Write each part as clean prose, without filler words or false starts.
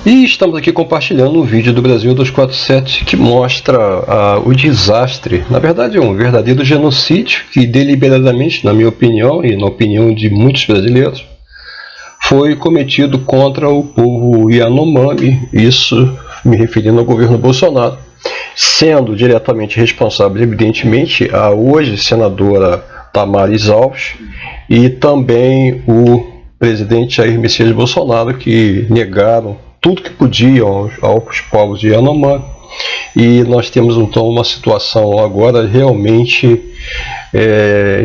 E estamos aqui compartilhando um vídeo do Brasil 247 que mostra o desastre, na verdade é um verdadeiro genocídio que deliberadamente, na minha opinião e na opinião de muitos brasileiros, foi cometido contra o povo Yanomami, isso me referindo ao governo Bolsonaro, sendo diretamente responsável, evidentemente, a hoje senadora Damares Alves e também o presidente Jair Messias Bolsonaro, que negaram tudo que podiam aos povos de Yanomami. E nós temos então uma situação agora realmente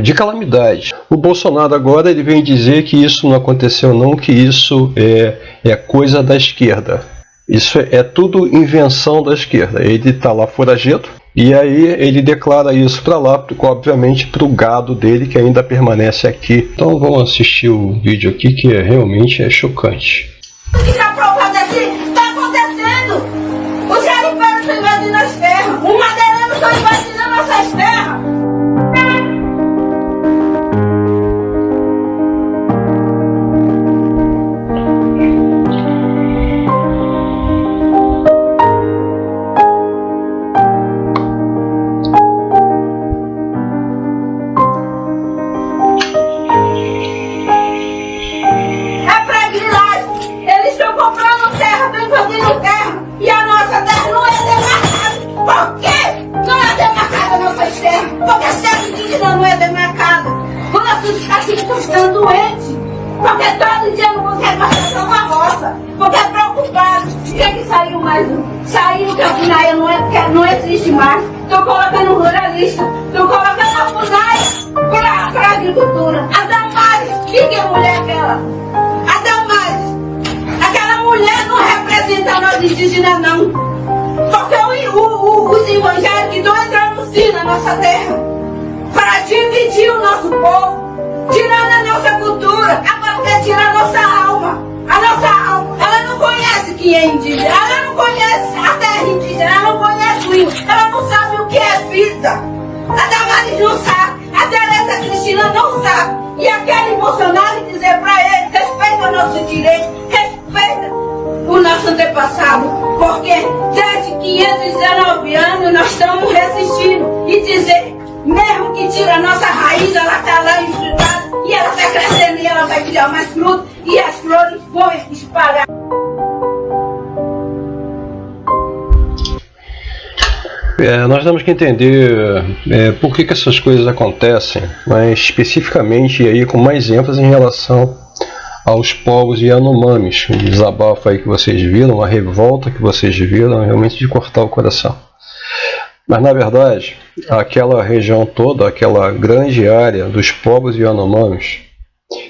de calamidade. O Bolsonaro agora ele vem dizer que isso não aconteceu não, que isso é coisa da esquerda. Isso é tudo invenção da esquerda. Ele está lá foragido e aí ele declara isso para lá, obviamente para o gado dele que ainda permanece aqui. Então vamos assistir o vídeo aqui que realmente é chocante. O que está provado assim? Está acontecendo! Os garimpeiros estão invadindo as terras, os madeireiros estão invadindo nossas terras. Estão doentes, porque todo dia não consegue passar uma roça, porque é preocupado. O que é que saiu mais um? Saiu que a FUNAI não existe mais. Estou colocando ruralista, estou colocando a FUNAI para agricultura. A Damares, que é mulher aquela? A Damares, aquela mulher não representa nós indígenas não, porque os evangélicos estão entrando sim na nossa terra para dividir o nosso povo, tirando a nossa cultura, agora quer tirar a nossa alma. A nossa alma, ela não conhece quem é indígena, ela não conhece a terra indígena, ela não conhece o índio, ela não sabe o que é vida. A Damares não sabe, a Tereza Cristina não sabe. E aquele Bolsonaro dizer para ele, respeita o nosso direito, respeita o nosso antepassado, porque desde 519 anos nós estamos resistindo e dizer, mesmo que tira a nossa raiz, ela está lá estudada e ela vai crescendo e ela vai criar mais frutos e as flores vão espalhar. Nós temos que entender por que essas coisas acontecem, mas especificamente e aí com mais ênfase em relação aos povos Yanomamis. Um desabafo aí que vocês viram, a revolta que vocês viram, realmente de cortar o coração. Mas na verdade, aquela região toda, aquela grande área dos povos Yanomamis,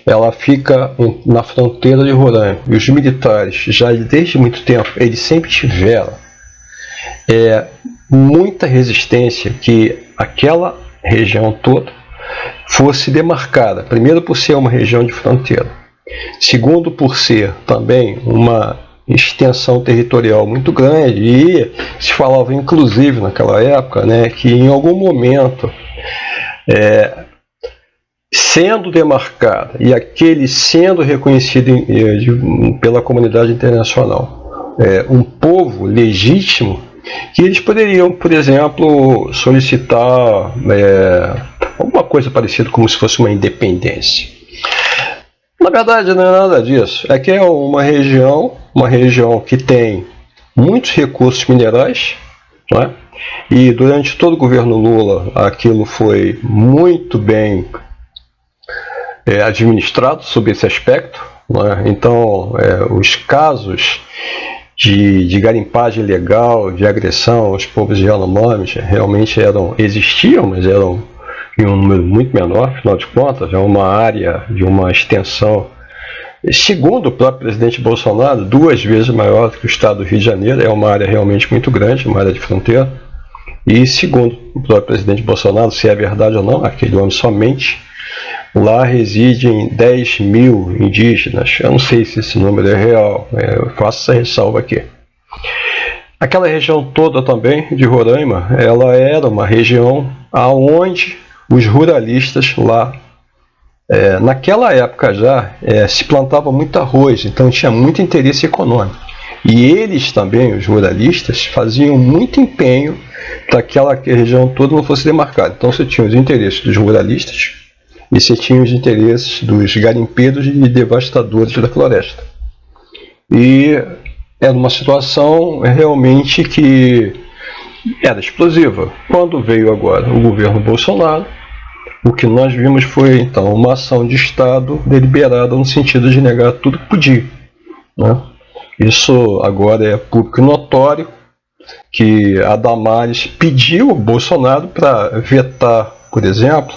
ela fica na fronteira de Roraima. E os militares, já desde muito tempo, eles sempre tiveram muita resistência que aquela região toda fosse demarcada. Primeiro por ser uma região de fronteira. Segundo por ser também uma extensão territorial muito grande, e se falava inclusive naquela época, né, que em algum momento sendo demarcada e aquele sendo reconhecido pela comunidade internacional um povo legítimo, que eles poderiam, por exemplo, solicitar alguma coisa parecida como se fosse uma independência. Na verdade não é nada disso, é que é uma região que tem muitos recursos minerais, né? E durante todo o governo Lula aquilo foi muito bem administrado sob esse aspecto, né? Então os casos de garimpagem ilegal, de agressão aos povos Yanomamis realmente existiam, mas eram em um número muito menor, afinal de contas, é uma área de uma extensão, segundo o próprio presidente Bolsonaro, 2 vezes maior do que o estado do Rio de Janeiro. É uma área realmente muito grande, uma área de fronteira. E segundo o próprio presidente Bolsonaro, se é verdade ou não, aquele homem somente lá residem 10 mil indígenas. Eu não sei se esse número é real, eu faço essa ressalva aqui. Aquela região toda também de Roraima, ela era uma região aonde os ruralistas lá, naquela época já, se plantava muito arroz, então tinha muito interesse econômico. E eles também, os ruralistas, faziam muito empenho para que aquela região toda não fosse demarcada. Então você tinha os interesses dos ruralistas e você tinha os interesses dos garimpeiros e devastadores da floresta. E era uma situação realmente que era explosiva. Quando veio agora o governo Bolsonaro, o que nós vimos foi então uma ação de Estado deliberada no sentido de negar tudo que podia, né? Isso agora é público e notório, que a Damares pediu ao Bolsonaro para vetar, por exemplo,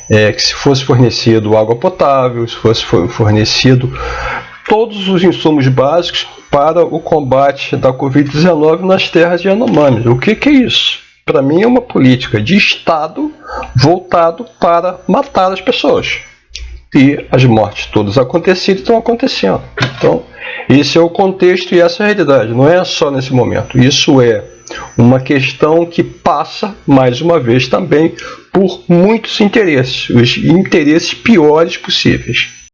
que se fosse fornecido água potável, se fosse fornecido todos os insumos básicos para o combate da Covid-19 nas terras de Yanomami. O que é isso? Para mim é uma política de Estado voltado para matar as pessoas. E as mortes todas acontecidas estão acontecendo. Então, esse é o contexto e essa é a realidade. Não é só nesse momento. Isso é uma questão que passa, mais uma vez, também por muitos interesses. Os interesses piores possíveis.